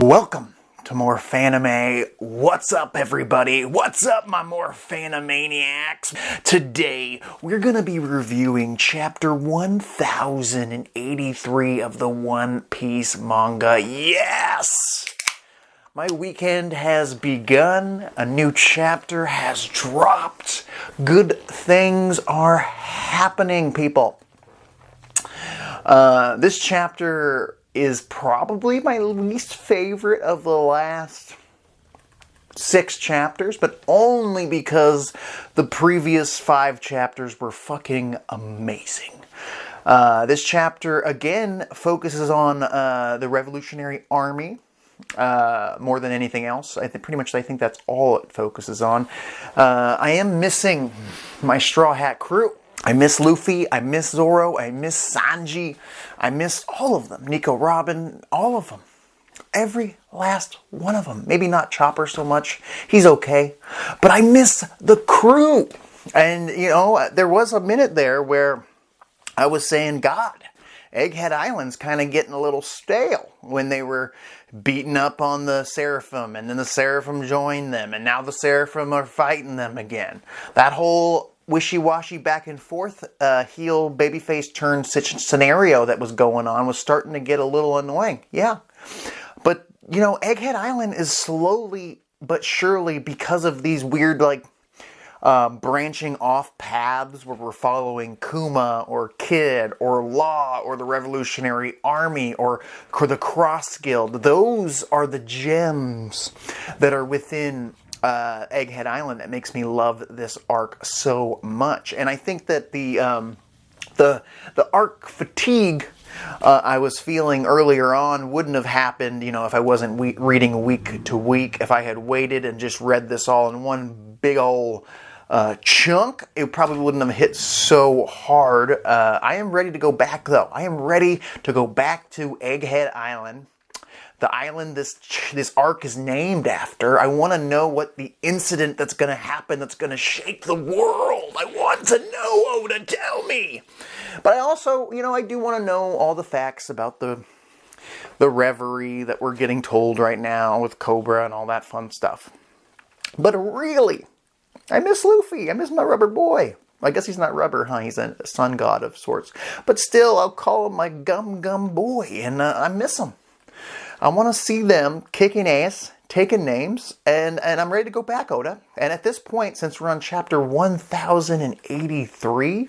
Welcome to More Fanime. What's up, everybody? What's up, my More Fanimaniacs? Today, we're going to be reviewing chapter 1083 of the One Piece manga. Yes! My weekend has begun. A new chapter has dropped. Good things are happening, people. This chapter is probably my least favorite of the last 6 chapters, but only because the previous 5 chapters were fucking amazing. This chapter, again, focuses on the Revolutionary Army more than anything else. I think that's all it focuses on. I am missing my Straw Hat crew. I miss Luffy, I miss Zoro, I miss Sanji, I miss all of them. Nico Robin, all of them. Every last one of them. Maybe not Chopper so much, he's okay. But I miss the crew. And, you know, there was a minute there where I was saying, God, Egghead Island's kind of getting a little stale when they were beating up on the Seraphim, and then the Seraphim joined them, and now the Seraphim are fighting them again. That whole wishy-washy back and forth heel babyface turn scenario that was going on was starting to get a little annoying. Yeah. But, you know, Egghead Island is slowly but surely, because of these weird, like, branching off paths where we're following Kuma or Kid or Law or the Revolutionary Army or the Cross Guild. Those are the gems that are within Egghead Island that makes me love this arc so much. And I think that the arc fatigue I was feeling earlier on wouldn't have happened, you know, if I wasn't reading week to week. If I had waited and just read this all in one big old chunk, it probably wouldn't have hit so hard. I am ready to go back, though. I am ready to go back to Egghead Island. The island this arc is named after. I want to know what the incident that's going to happen that's going to shake the world. I want to know. Oda, tell me. But I also, you know, I do want to know all the facts about the reverie that we're getting told right now with Cobra and all that fun stuff. But really, I miss Luffy. I miss my rubber boy. I guess he's not rubber, huh? He's a sun god of sorts. But still, I'll call him my gum boy, and I miss him. I want to see them kicking ass, taking names, and I'm ready to go back, Oda. And at this point, since we're on chapter 1083,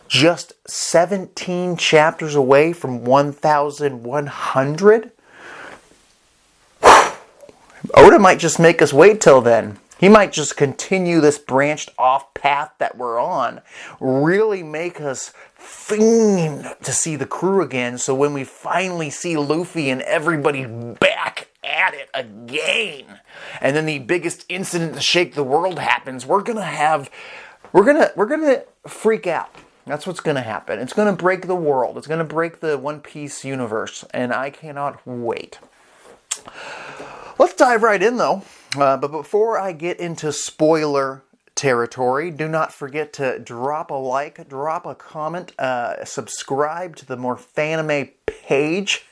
just 17 chapters away from 1100, Oda might just make us wait till then. He might just continue this branched off path that we're on, really make us fiend to see the crew again, so when we finally see Luffy and everybody back at it again, and then the biggest incident to shake the world happens, we're gonna freak out. That's what's gonna happen. It's gonna break the world. It's gonna break the One Piece universe, and I cannot wait. Let's dive right in, though. But before I get into spoiler territory, do not forget to drop a like, drop a comment, subscribe to the More Fanime page,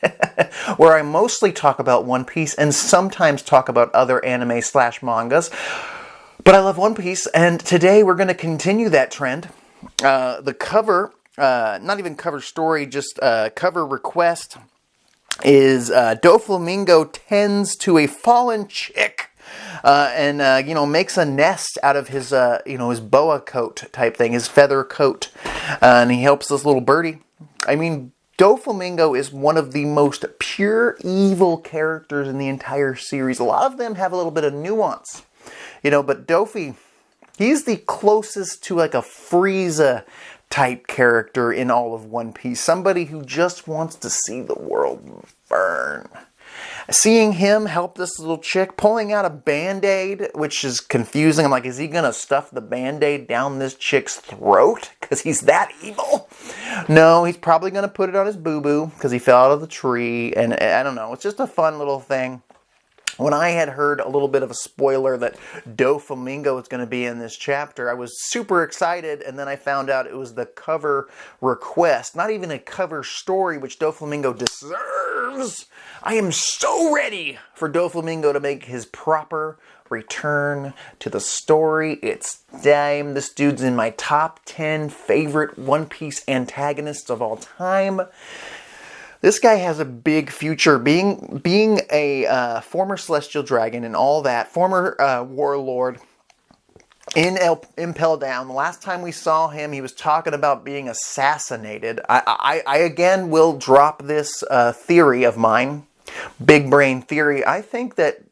where I mostly talk about One Piece and sometimes talk about other anime/mangas. But I love One Piece, and today we're going to continue that trend. The cover, not even cover story, just cover request, is Doflamingo tends to a fallen chick. And makes a nest out of his, his boa coat type thing, his feather coat. And he helps this little birdie. I mean, Doflamingo is one of the most pure evil characters in the entire series. A lot of them have a little bit of nuance, but Dofi, he's the closest to like a Frieza type character in all of One Piece. Somebody who just wants to see the world burn. Seeing him help this little chick, pulling out a Band-Aid, which is confusing. I'm like, is he going to stuff the Band-Aid down this chick's throat? Because he's that evil? No, he's probably going to put it on his boo-boo because he fell out of the tree. And I don't know. It's just a fun little thing. When I had heard a little bit of a spoiler that Doflamingo was going to be in this chapter, I was super excited, and then I found out it was the cover request. Not even a cover story, which Doflamingo deserves. reserves. I am so ready for Doflamingo to make his proper return to the story. It's time. This dude's in my top 10 favorite One Piece antagonists of all time. This guy has a big future. Being a former Celestial Dragon and all that, former warlord in Impel Down. The last time we saw him, he was talking about being assassinated. I again will drop this theory of mine, big brain theory. I think that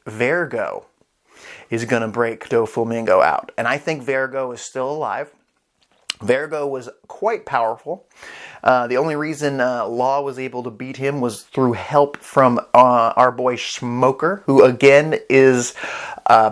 Vergo is going to break Doflamingo out. And I think Vergo is still alive. Vergo was quite powerful. The only reason Law was able to beat him was through help from our boy Smoker, who again is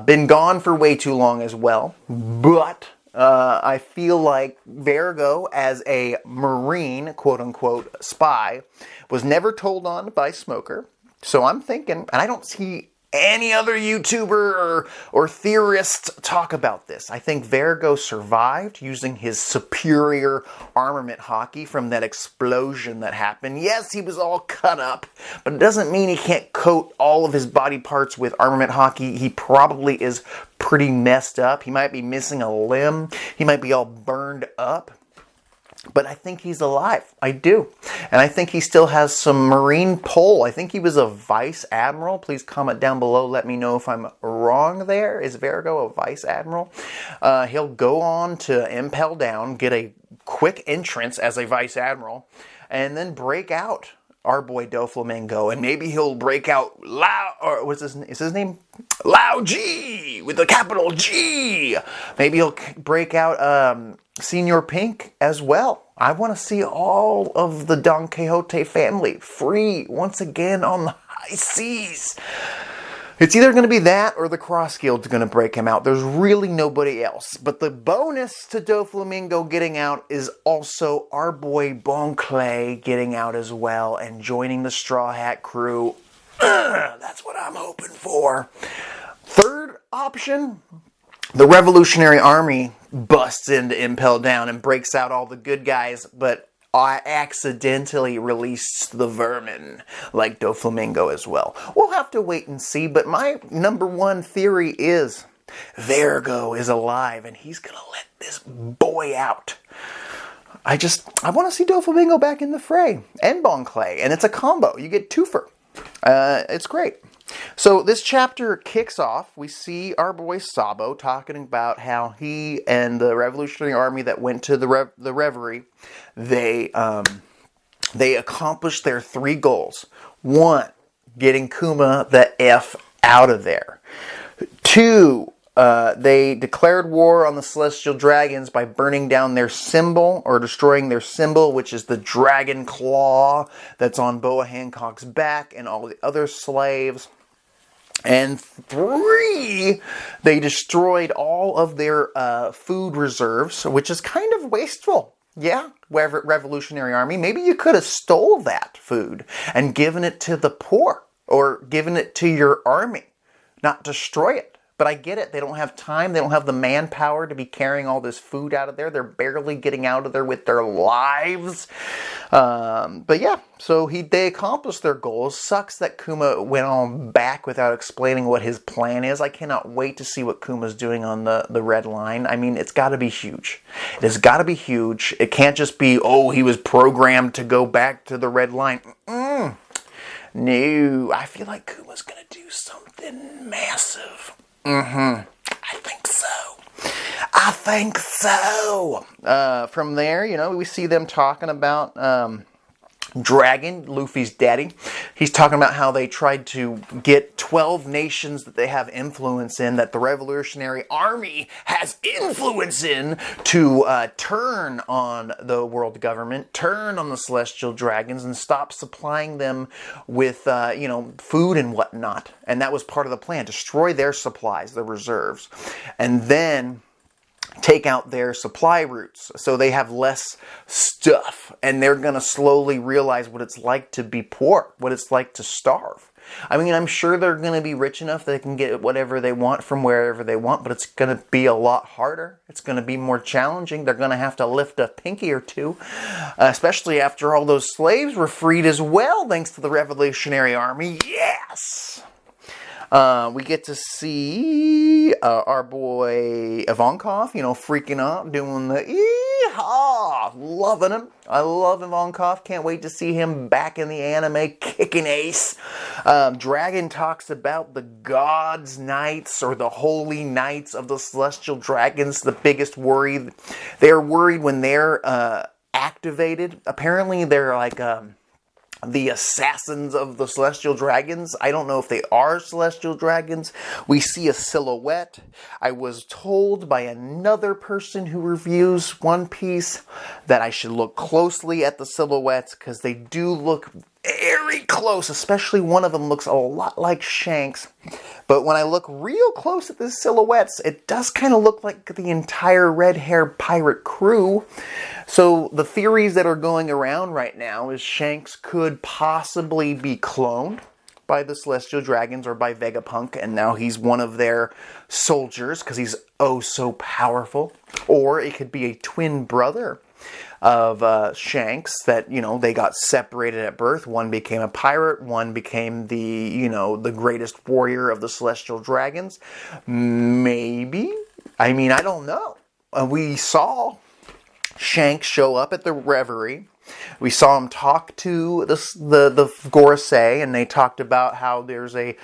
been gone for way too long as well. But I feel like Vergo, as a Marine, quote-unquote, spy, was never told on by Smoker. So I'm thinking, and I don't see any other YouTuber or theorist talk about this. I think Vergo survived using his superior armament hockey from that explosion that happened. Yes, he was all cut up, but it doesn't mean he can't coat all of his body parts with armament hockey. He probably is pretty messed up. He might be missing a limb. He might be all burned up. But I think he's alive. I do. And I think he still has some Marine pull. I think he was a Vice Admiral. Please comment down below. Let me know if I'm wrong there. Is Vergo a Vice Admiral? He'll go on to Impel Down, get a quick entrance as a Vice Admiral, and then break out our boy Doflamingo. And maybe he'll break out Lao, or what's his name? Lao G with a capital G. Maybe he'll break out Senor Pink as well. I want to see all of the Don Quixote family free once again on the high seas. It's either going to be that or the Cross Guild's going to break him out. There's really nobody else. But the bonus to Doflamingo getting out is also our boy Bon Clay getting out as well and joining the Straw Hat crew. That's what I'm hoping for. Third option, the Revolutionary Army busts into Impel Down and breaks out all the good guys, but I accidentally released the vermin, like Doflamingo as well. We'll have to wait and see, but my number one theory is Vergo is alive, and he's going to let this boy out. I want to see Doflamingo back in the fray, and Bon Clay, and it's a combo. You get twofer. It's great. So this chapter kicks off. We see our boy Sabo talking about how he and the Revolutionary Army that went to the Reverie, they accomplished their 3 goals. 1, getting Kuma the F out of there. 2, they declared war on the Celestial Dragons by burning down their symbol, or destroying their symbol, which is the dragon claw that's on Boa Hancock's back and all the other slaves. And 3, they destroyed all of their food reserves, which is kind of wasteful. Yeah, Revolutionary Army. Maybe you could have stole that food and given it to the poor, or given it to your army, not destroy it. But I get it. They don't have time. They don't have the manpower to be carrying all this food out of there. They're barely getting out of there with their lives. But yeah, so they accomplished their goals. Sucks that Kuma went on back without explaining what his plan is. I cannot wait to see what Kuma's doing on the Red Line. I mean, it's got to be huge. It has got to be huge. It can't just be, oh, he was programmed to go back to the Red Line. No, I feel like Kuma's going to do something massive. I think so. From there, we see them talking about Dragon, Luffy's daddy. He's talking about how they tried to get 12 nations that they have influence in, that the Revolutionary Army has influence in, to turn on the world government, turn on the Celestial Dragons, and stop supplying them with, food and whatnot. And that was part of the plan, destroy their supplies, their reserves. And then take out their supply routes, so they have less stuff, and they're going to slowly realize what it's like to be poor, what it's like to starve. I mean, I'm sure they're going to be rich enough that they can get whatever they want from wherever they want, but it's going to be a lot harder. It's going to be more challenging. They're going to have to lift a pinky or two, especially after all those slaves were freed as well, thanks to the Revolutionary Army. Yes! We get to see our boy Ivankov, freaking out, doing the yee-haw, loving him. I love Ivankov. Can't wait to see him back in the anime, kicking ace. Dragon talks about the gods' knights, or the holy knights of the celestial dragons. The biggest worry. They're worried when they're activated. Apparently, they're like the assassins of the celestial dragons. I don't know if they are celestial dragons. We see a silhouette. I was told by another person who reviews One Piece that I should look closely at the silhouettes, because they do look very close. Especially one of them looks a lot like Shanks. But when I look real close at the silhouettes, it does kind of look like the entire red-haired pirate crew. So the theories that are going around right now is Shanks could possibly be cloned by the Celestial Dragons or by Vegapunk, and now he's one of their soldiers because he's oh so powerful. Or it could be a twin brother of Shanks that, they got separated at birth. One became a pirate, one became the greatest warrior of the Celestial Dragons. Maybe. I mean, I don't know. We saw Shanks show up at the reverie. We saw him talk to the Gorosei, and they talked about how there's a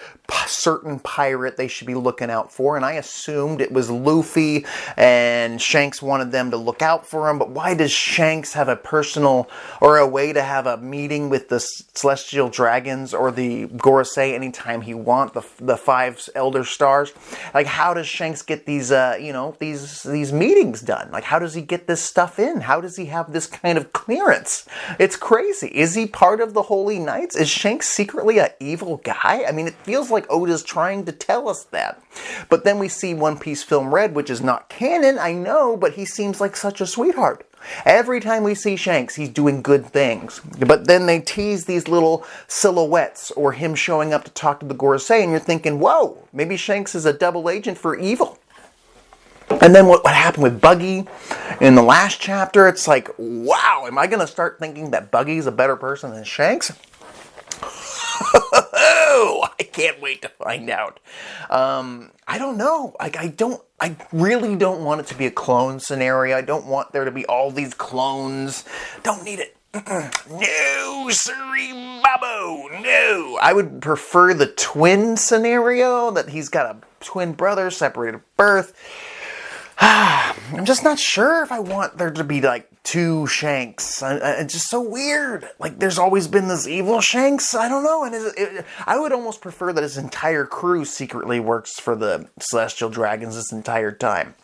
certain pirate they should be looking out for, and I assumed it was Luffy, and Shanks wanted them to look out for him. But why does Shanks have a personal, or a way to have a meeting with the Celestial Dragons or the Gorosei anytime he wants, the five Elder Stars? Like, how does Shanks get these, these meetings done? Like, how does he get this stuff in? How does he have this kind of clearance? It's crazy. Is he part of the Holy Knights? Is Shanks secretly an evil guy? I mean, it feels like Oda's trying to tell us that. But then we see One Piece Film Red, which is not canon, I know, but he seems like such a sweetheart. Every time we see Shanks, he's doing good things. But then they tease these little silhouettes, or him showing up to talk to the Gorosei, and you're thinking, whoa, maybe Shanks is a double agent for evil. And then what happened with Buggy in the last chapter, it's like, wow, am I going to start thinking that Buggy's a better person than Shanks? I can't wait to find out. I don't know. I really don't want it to be a clone scenario. I don't want there to be all these clones. Don't need it. No, sorry, Babo, no. I would prefer the twin scenario, that he's got a twin brother separated at birth. I'm just not sure if I want there to be like two Shanks. It's just so weird. Like, there's always been this evil Shanks. I don't know. And I would almost prefer that his entire crew secretly works for the Celestial Dragons this entire time.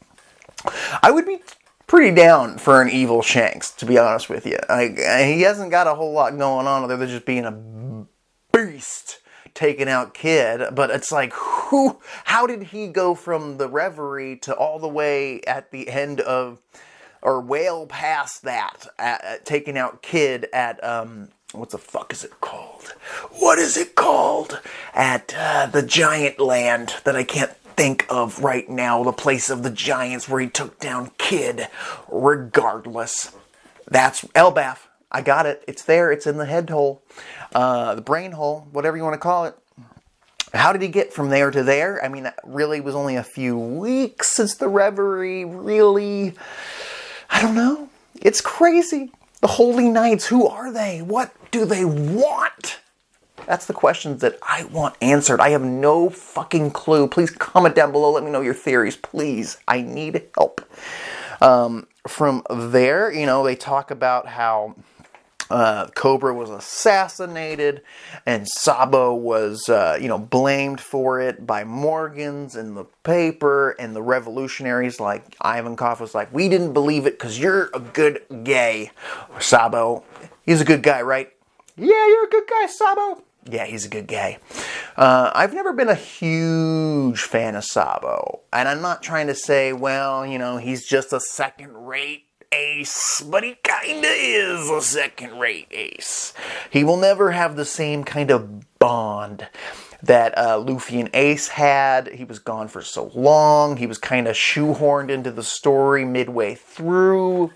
I would be pretty down for an evil Shanks, to be honest with you. He hasn't got a whole lot going on other than just being a beast taking out Kid, but it's like, how did he go from the reverie to all the way at the end of, or well past that, taking out Kid at, what the fuck is it called? What is it called? At the giant land that I can't think of right now, the place of the giants where he took down Kid. Regardless, that's Elbaf. I got it. It's there. It's in the head hole. The brain hole, whatever you want to call it. How did he get from there to there? I mean, it really was only a few weeks since the reverie. Really? I don't know. It's crazy. The Holy Knights, who are they? What do they want? That's the questions that I want answered. I have no fucking clue. Please comment down below. Let me know your theories. Please. I need help. From there, they talk about how Cobra was assassinated, and Sabo was, blamed for it by Morgans in the paper, and the revolutionaries like Ivankov was like, we didn't believe it because you're a good gay. Sabo, he's a good guy, right? Yeah, you're a good guy, Sabo. Yeah, he's a good guy. I've never been a huge fan of Sabo. And I'm not trying to say, well, he's just a second-rate ace, but he kinda is a second-rate ace. He will never have the same kind of bond that Luffy and Ace had. He was gone for so long. He was kind of shoehorned into the story midway through.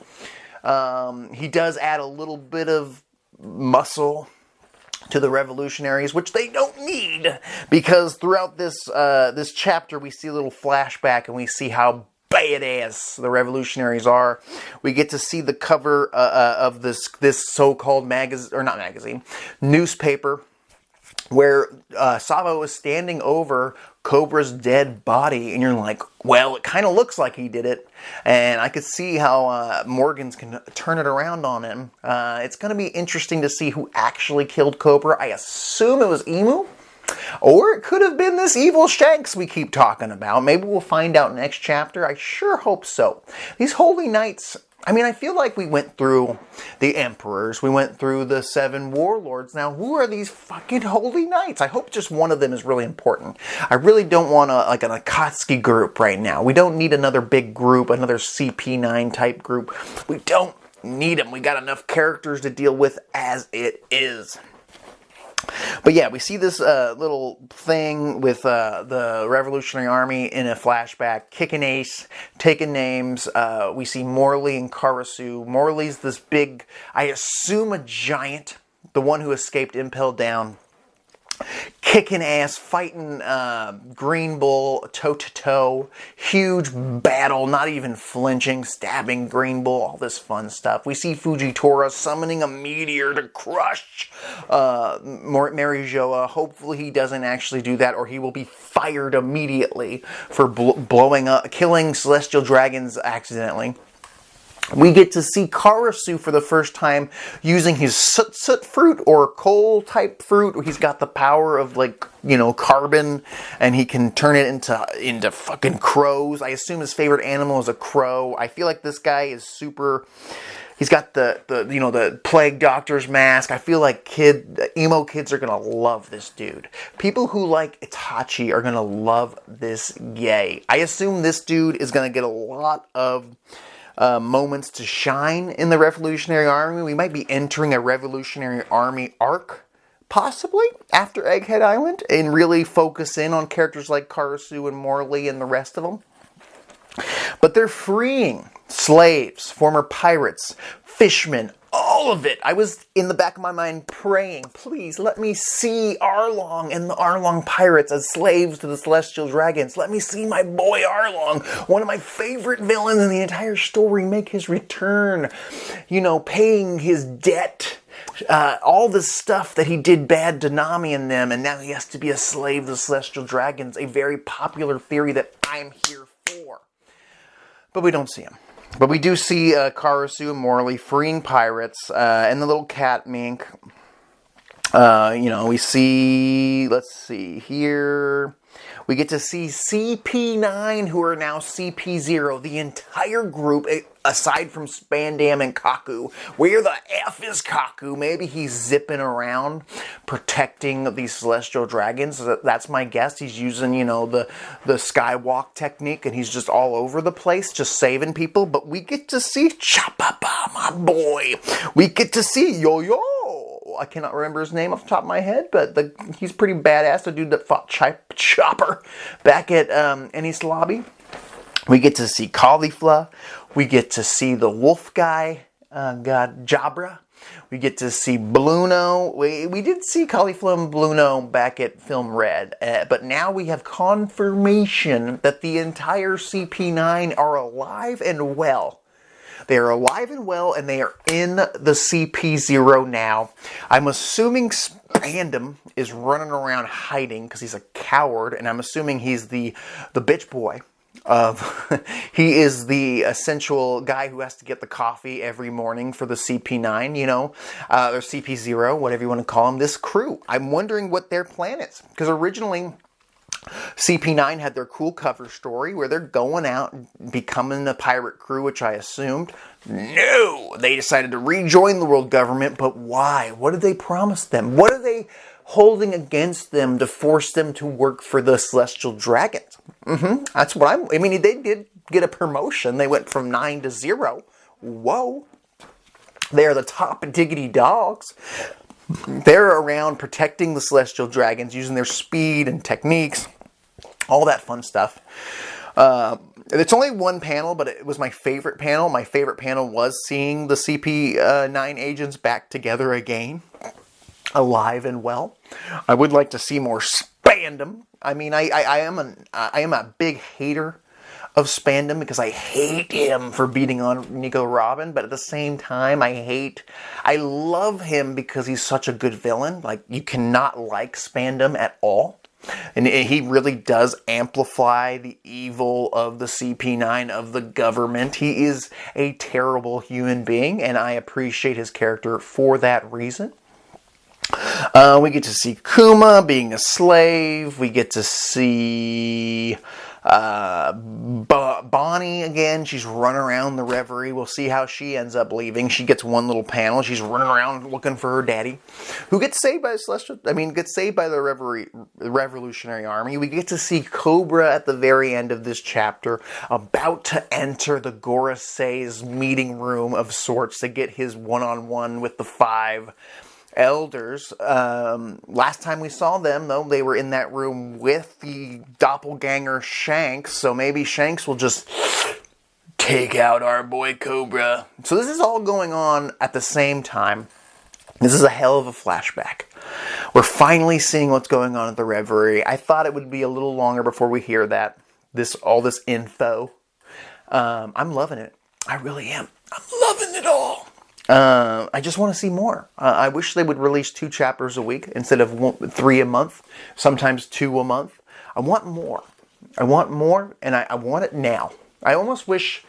He does add a little bit of muscle to the revolutionaries, which they don't need, because throughout this chapter we see a little flashback and we see how badass the revolutionaries are. We get to see the cover of this so-called newspaper, where Sabo is standing over Cobra's dead body, and you're like, well, it kind of looks like he did it, and I could see how Morgans can turn it around on him. It's going to be interesting to see who actually killed Cobra. I assume it was Emu, or it could have been this evil Shanks we keep talking about. Maybe we'll find out next chapter. I sure hope so. These Holy Knights, I feel like we went through the Emperors. We went through the 7 Warlords. Now, who are these fucking Holy Knights? I hope just one of them is really important. I really don't want an Akatsuki group right now. We don't need another big group, another CP9 type group. We don't need them. We got enough characters to deal with as it is. But yeah, we see this little thing with the Revolutionary Army in a flashback, kicking Ace, taking names. We see Morley and Karasu. Morley's this big, I assume a giant, the one who escaped Impel Down, kicking ass, fighting Green Bull toe-to-toe, huge battle, not even flinching, stabbing Green Bull, all this fun stuff. We see Fujitora summoning a meteor to crush Marijoa. Hopefully he doesn't actually do that, or he will be fired immediately for killing celestial dragons accidentally. We get to see Karasu for the first time using his soot fruit or coal type fruit. He's got the power of carbon, and he can turn it into fucking crows. I assume his favorite animal is a crow. I feel like this guy is super. He's got the plague doctor's mask. I feel like emo kids are gonna love this dude. People who like Itachi are gonna love this guy. I assume this dude is gonna get a lot of moments to shine in the Revolutionary Army. We might be entering a Revolutionary Army arc, possibly, after Egghead Island, and really focus in on characters like Karasu and Morley and the rest of them. But they're freeing slaves, former pirates, fishmen, all of it. I was in the back of my mind praying, please let me see Arlong and the Arlong pirates as slaves to the Celestial Dragons. Let me see my boy Arlong, one of my favorite villains in the entire story, make his return. Paying his debt. All the stuff that he did bad to Nami and them, and now he has to be a slave to the Celestial Dragons. A very popular theory that I'm here for. But we don't see him. But we do see Karasu and Morley freeing pirates and the little cat mink. We see, let's see here. We get to see CP9, who are now CP0. The entire group, aside from Spandam and Kaku. Where the F is Kaku? Maybe he's zipping around, protecting these celestial dragons. That's my guess. He's using, the skywalk technique, and he's just all over the place, just saving people. But we get to see Chapapa, my boy. We get to see Yo-Yo. I cannot remember his name off the top of my head, but he's pretty badass. The dude that fought Chopper back at Enies Lobby. We get to see Caulifla. We get to see the wolf guy, Jabra. We get to see Bluno. We did see Caulifla and Bluno back at Film Red, but now we have confirmation that the entire CP9 are alive and well. They are alive and well, and they are in the CP0 now. I'm assuming Spandam is running around hiding because he's a coward, and I'm assuming he's the bitch boy. He is the essential guy who has to get the coffee every morning for the CP9, or CP0, whatever you want to call him, this crew. I'm wondering what their plan is, because originally CP9 had their cool cover story where they're going out and becoming a pirate crew, which I assumed. No! They decided to rejoin the world government, but why? What did they promise them? What are they holding against them to force them to work for the Celestial Dragons. That's what I mean, they did get a promotion. They went from 9 to 0. Whoa. They're the top diggity dogs. They're around protecting the Celestial Dragons, using their speed and techniques. All that fun stuff. It's only one panel, but it was my favorite panel. My favorite panel was seeing the CP9 agents back together again, alive and well. I would like to see more Spandam. I mean, I am a big hater of Spandam because I hate him for beating on Nico Robin, but at the same time, I love him because he's such a good villain. Like, you cannot like Spandam at all. And he really does amplify the evil of the CP9, of the government. He is a terrible human being, and I appreciate his character for that reason. We get to see Kuma being a slave. We get to see Bonnie again. She's running around the Reverie. We'll see how she ends up leaving. She gets one little panel. She's running around looking for her daddy, who gets saved by gets saved by the Revolutionary Army. We get to see Cobra at the very end of this chapter, about to enter the Gorosei's meeting room of sorts to get his one-on-one with the 5 elders. Last time we saw them, though, they were in that room with the doppelganger Shanks, so maybe Shanks will just take out our boy Cobra. So this is all going on at the same time. This is a hell of a flashback. We're finally seeing what's going on at the Reverie. I thought it would be a little longer before we hear all this info. I'm loving it. I really am. I'm loving it all. I just want to see more. I wish they would release 2 chapters a week instead of 3 a month, sometimes 2 a month. I want more. I want more, and I want it now. I almost wish,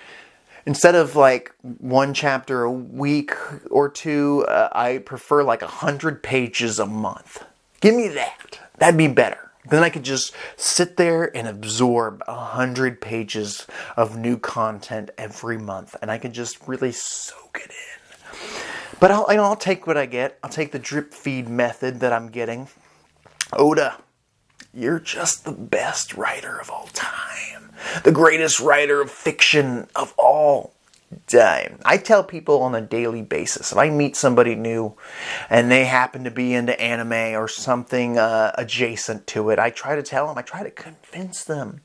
instead of like 1 chapter a week or 2, I prefer like 100 pages a month. Give me that. That'd be better. Then I could just sit there and absorb 100 pages of new content every month, and I could just really soak it in. But I'll take what I get. I'll take the drip feed method that I'm getting. Oda, you're just the best writer of all time. The greatest writer of fiction of all time. I tell people on a daily basis, if I meet somebody new and they happen to be into anime or something adjacent to it, I try to tell them, I try to convince them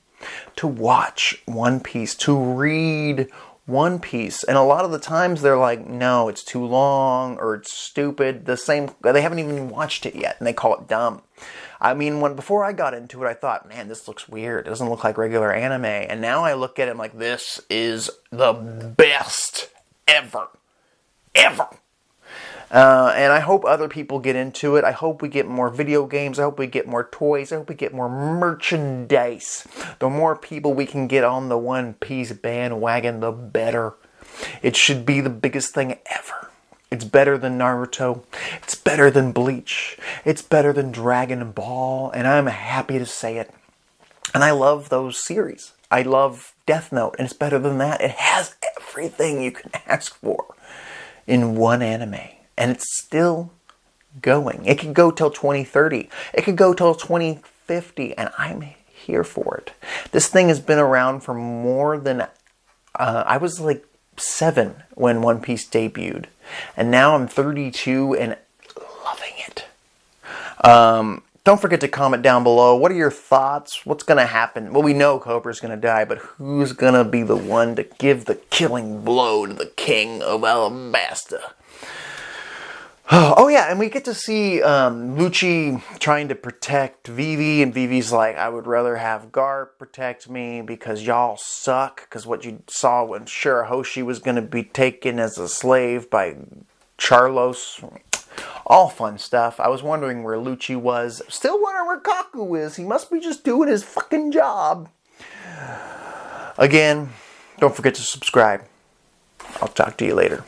to watch One Piece, to read One Piece. And a lot of the times they're like, no, it's too long or it's stupid. They haven't even watched it yet and they call it dumb. I mean, before I got into it, I thought, man, this looks weird. It doesn't look like regular anime. And now I look at it like, this is the best ever. Ever. And I hope other people get into it. I hope we get more video games. I hope we get more toys. I hope we get more merchandise. The more people we can get on the One Piece bandwagon, the better. It should be the biggest thing ever. It's better than Naruto. It's better than Bleach. It's better than Dragon Ball. And I'm happy to say it. And I love those series. I love Death Note. And it's better than that. It has everything you can ask for in one anime. And it's still going. It could go till 2030. It could go till 2050. And I'm here for it. This thing has been around for more than... I was like 7 when One Piece debuted. And now I'm 32 and loving it. Don't forget to comment down below. What are your thoughts? What's going to happen? Well, we know Cobra's going to die, but who's going to be the one to give the killing blow to the king of Alabasta? Oh yeah, and we get to see Lucci trying to protect Vivi, and Vivi's like, I would rather have Garp protect me because y'all suck, because what you saw when Shirahoshi was going to be taken as a slave by Charlos. All fun stuff. I was wondering where Lucci was. Still wondering where Kaku is. He must be just doing his fucking job. Again, don't forget to subscribe. I'll talk to you later.